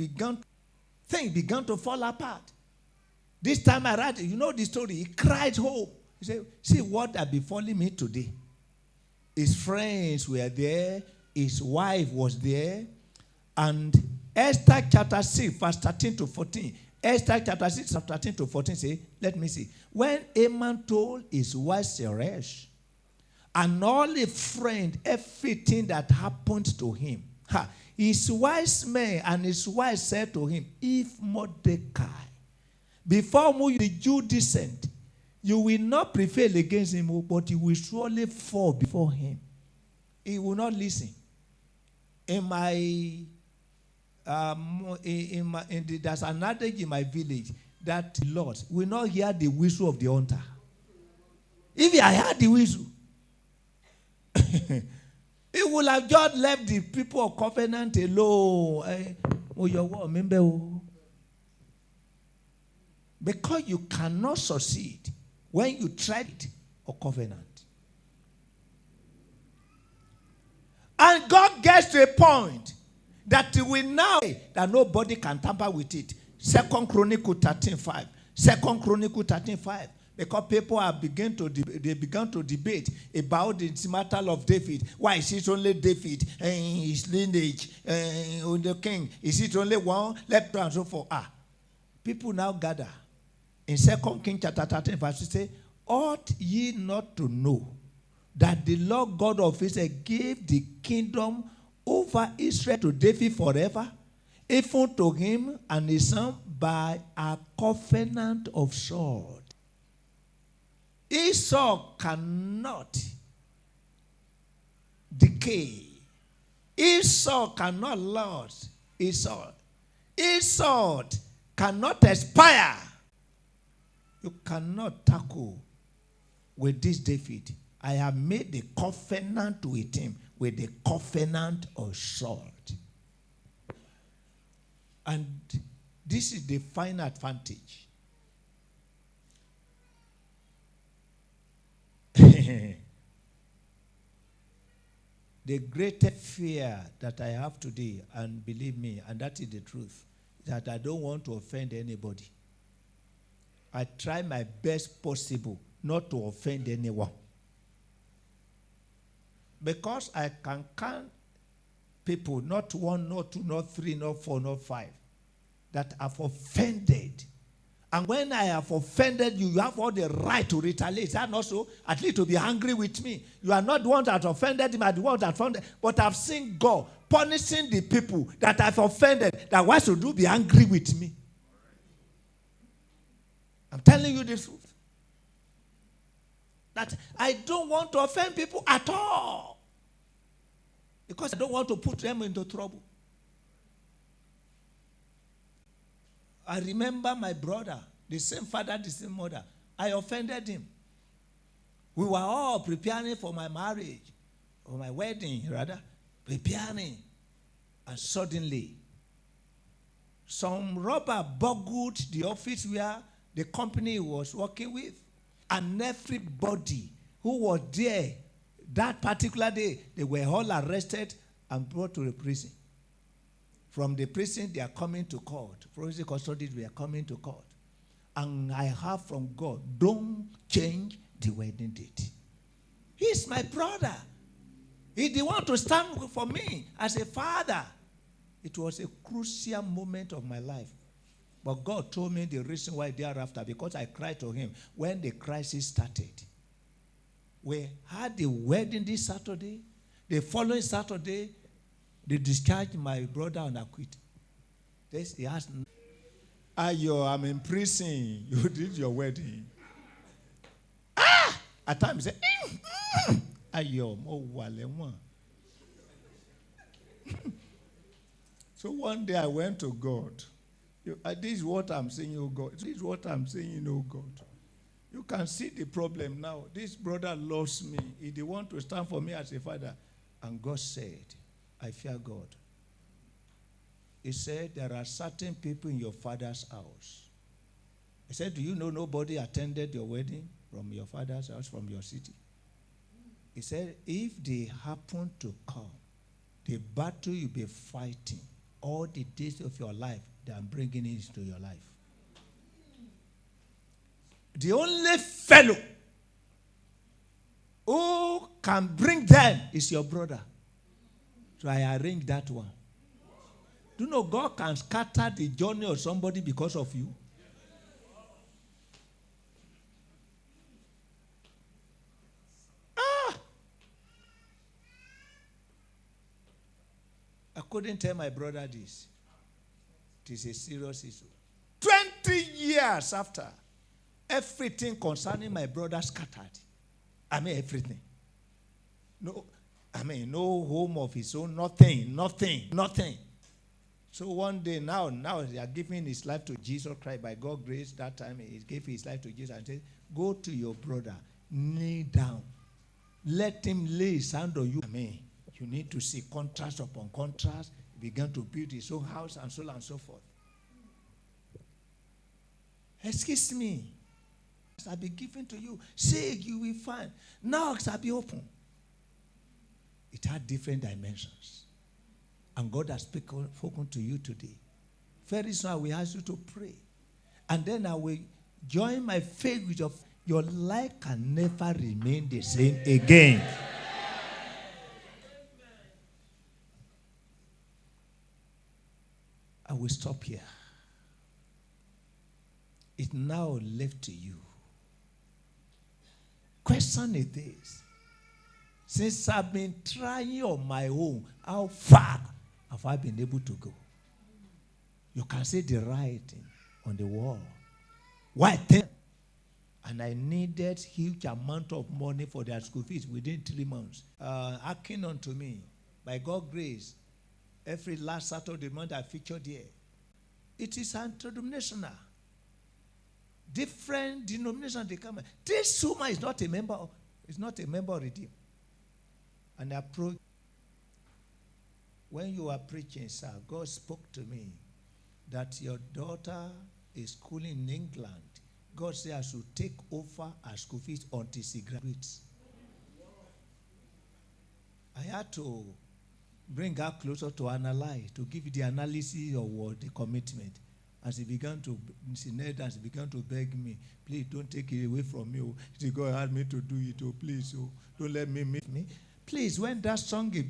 things began to fall apart. This time around, you know the story. He cried home. He said, see what has befallen me today. His friends were there. His wife was there. And Esther chapter 6, verse 13 to 14. Esther chapter 6, verse 13 to 14 say, let me see. When Haman told his wife Zeresh and all his friends everything that happened to him, his wise men and his wife said to him, if Mordecai, before whom the Jew descend, you will not prevail against him, but you will surely fall before him. He will not listen. There's an adage in my village that the Lord will not hear the whistle of the hunter. If he had heard the whistle, he would have just left the people of covenant alone. Because you cannot succeed when you try it or covenant. And God gets to a point that he will now that nobody can tamper with it. 2 Chronicles 13:5. 2 Chronicles 13:5. Because people began to debate about the matter of David. Why is it only David and his lineage and the king? Is it only one? Let and so forth. People now gather. In 2 Kings chapter 13, verse 6, say, ought ye not to know that the Lord God of Israel gave the kingdom over Israel to David forever, even to him and his son by a covenant of sword. Esau cannot decay. Esau cannot lose. Esau cannot expire. You cannot tackle with this David. I have made the covenant with him with the covenant of sword. And this is the final advantage. The greatest fear that I have today, and believe me, and that is the truth, is that I don't want to offend anybody. I try my best possible not to offend anyone. Because I can count people, not one, not two, not three, not four, not five, that have offended. And when I have offended you, you have all the right to retaliate. Is that not so? At least to be angry with me. You are not the one that offended him, I the one that offended. But I've seen God punishing the people that I've offended. That why should you be angry with me? I'm telling you the truth. That I don't want to offend people at all. Because I don't want to put them into trouble. I remember my brother, the same father, the same mother. I offended him. We were all preparing for my marriage, or my wedding, rather. Preparing. And suddenly, some robber burgled the office where the company he was working with. And everybody who was there that particular day, they were all arrested and brought to the prison. From the prison, they are coming to court. Forensic custodians were coming to court. And I heard from God, don't change the wedding date. He's my brother. He didn't want to stand for me as a father. It was a crucial moment of my life. But God told me the reason why thereafter, because I cried to him when the crisis started. We had the wedding this Saturday. The following Saturday, they discharged my brother and acquitted. He asked, Ayo, I'm in prison. You did your wedding. At times, he said, Ayo, mo. So one day I went to God. This is what I'm saying, oh God. This is what I'm saying, oh God. You can see the problem now. This brother loves me. He didn't want to stand for me as a father. And God said, I fear God. He said, there are certain people in your father's house. He said, do you know nobody attended your wedding from your father's house, from your city? He said, if they happen to come, the battle you'll be fighting all the days of your life, they are bringing it into your life. The only fellow who can bring them is your brother. So I arrange that one. Do you know God can scatter the journey of somebody because of you? I couldn't tell my brother this. It is a serious issue. 20 years after, everything concerning my brother scattered. I mean, everything. No home of his own, nothing. So one day now they are giving his life to Jesus Christ. By God's grace, that time he gave his life to Jesus and said, go to your brother, kneel down. Let him lay his hand on you. You need to see contrast upon contrast. He began to build his own house and so on and so forth. Excuse me. I'll be given to you. Say you will find. Knocks will be open. It had different dimensions. And God has spoken to you today. Very soon I will ask you to pray. And then I will join my faith with your life can never remain the same again. I will stop here. It's now left to you. Question is this. Since I've been trying on my own, how far have I been able to go? You can see the writing on the wall. Why? And I needed huge amount of money for their school fees within 3 months. Acting unto me, by God's grace, every last Saturday month I featured here. It is interdenominational. Different denominations they come. This woman is not a member of Redeem. And I approached. When you are preaching, sir, God spoke to me that your daughter is schooling in England. God said I should take over her school fees until she graduates. I had to bring her closer to analyze, to give the analysis of what the commitment. As she began to beg me, please don't take it away from me. God had me to do it. Please, don't let me miss me. Please, when that song is